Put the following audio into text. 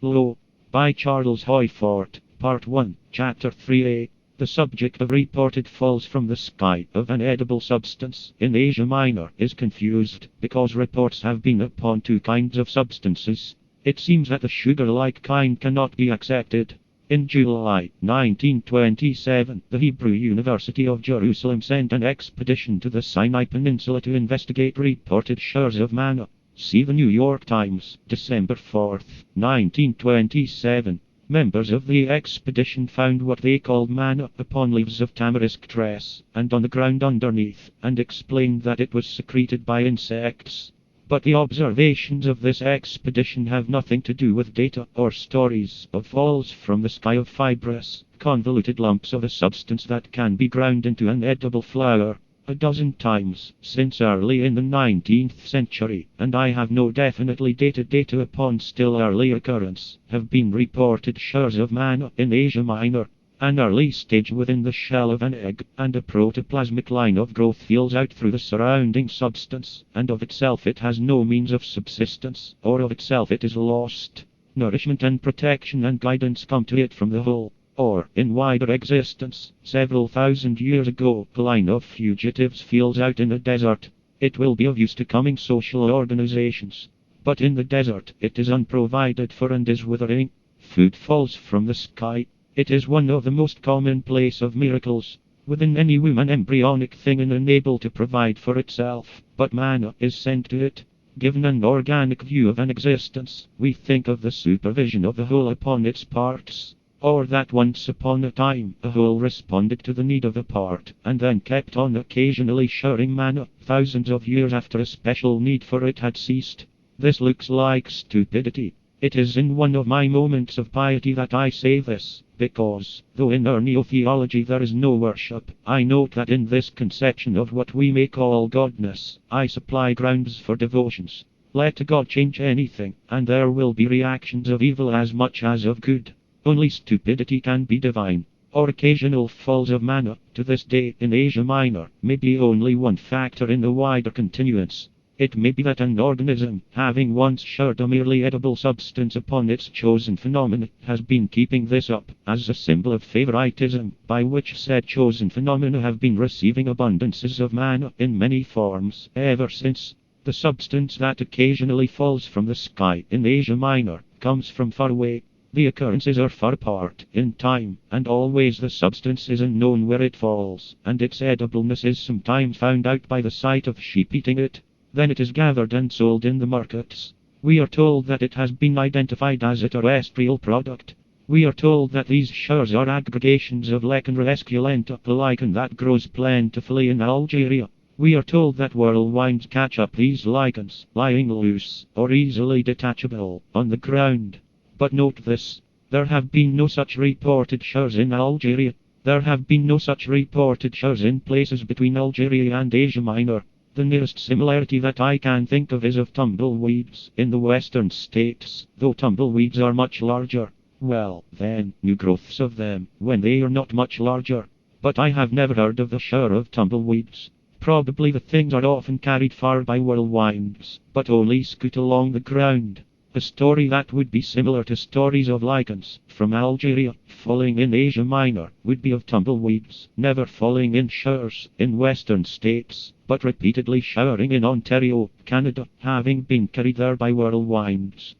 Low. By Charles Hoyfort. Part 1, Chapter 3a. The subject of reported falls from the sky of an edible substance in Asia Minor is confused because reports have been upon two kinds of substances. It seems that the sugar-like kind cannot be accepted. In July 1927, the Hebrew University of Jerusalem sent an expedition to the Sinai Peninsula to investigate reported showers of manna. See the New York Times, December 4, 1927. Members of the expedition found what they called manna upon leaves of tamarisk tress, and on the ground underneath, and explained that it was secreted by insects. But the observations of this expedition have nothing to do with data or stories of falls from the sky of fibrous, convoluted lumps of a substance that can be ground into an edible flour. A dozen times since early in the 19th century, and I have no definitely dated data upon still early occurrence, have been reported showers of manna in Asia Minor. An early stage within the shell of an egg, and a protoplasmic line of growth feels out through the surrounding substance, and of itself it has no means of subsistence, or of itself it is lost. Nourishment and protection and guidance come to it from the whole. Or, in wider existence, several thousand years ago, a line of fugitives feels out in a desert. It will be of use to coming social organizations. But in the desert, it is unprovided for and is withering. Food falls from the sky. It is one of the most commonplace of miracles. Within any woman embryonic thing and unable to provide for itself, but manna is sent to it. Given an organic view of an existence, we think of the supervision of the whole upon its parts. Or that once upon a time, a whole responded to the need of a part, and then kept on occasionally showering manna, thousands of years after a special need for it had ceased. This looks like stupidity. It is in one of my moments of piety that I say this, because, though in our neo-theology there is no worship, I note that in this conception of what we may call godness, I supply grounds for devotions. Let a god change anything, and there will be reactions of evil as much as of good. Only stupidity can be divine. Or occasional falls of manna, to this day in Asia Minor, may be only one factor in the wider continuance. It may be that an organism, having once showered a merely edible substance upon its chosen phenomena, has been keeping this up, as a symbol of favoritism, by which said chosen phenomena have been receiving abundances of manna in many forms, ever since. The substance that occasionally falls from the sky in Asia Minor, comes from far away. The occurrences are far apart in time, and always the substance is unknown where it falls, and its edibleness is sometimes found out by the sight of sheep eating it. Then it is gathered and sold in the markets. We are told that it has been identified as a terrestrial product. We are told that these showers are aggregations of Lecandra esculenta, a lichen that grows plentifully in Algeria. We are told that whirlwinds catch up these lichens, lying loose, or easily detachable, on the ground. But note this, there have been no such reported showers in Algeria. There have been no such reported showers in places between Algeria and Asia Minor. The nearest similarity that I can think of is of tumbleweeds in the western states, though tumbleweeds are much larger. Well, then, new growths of them, when they are not much larger. But I have never heard of the shower of tumbleweeds. Probably the things are often carried far by whirlwinds, but only scoot along the ground. A story that would be similar to stories of lichens from Algeria falling in Asia Minor would be of tumbleweeds never falling in showers in western states, but repeatedly showering in Ontario, Canada, having been carried there by whirlwinds.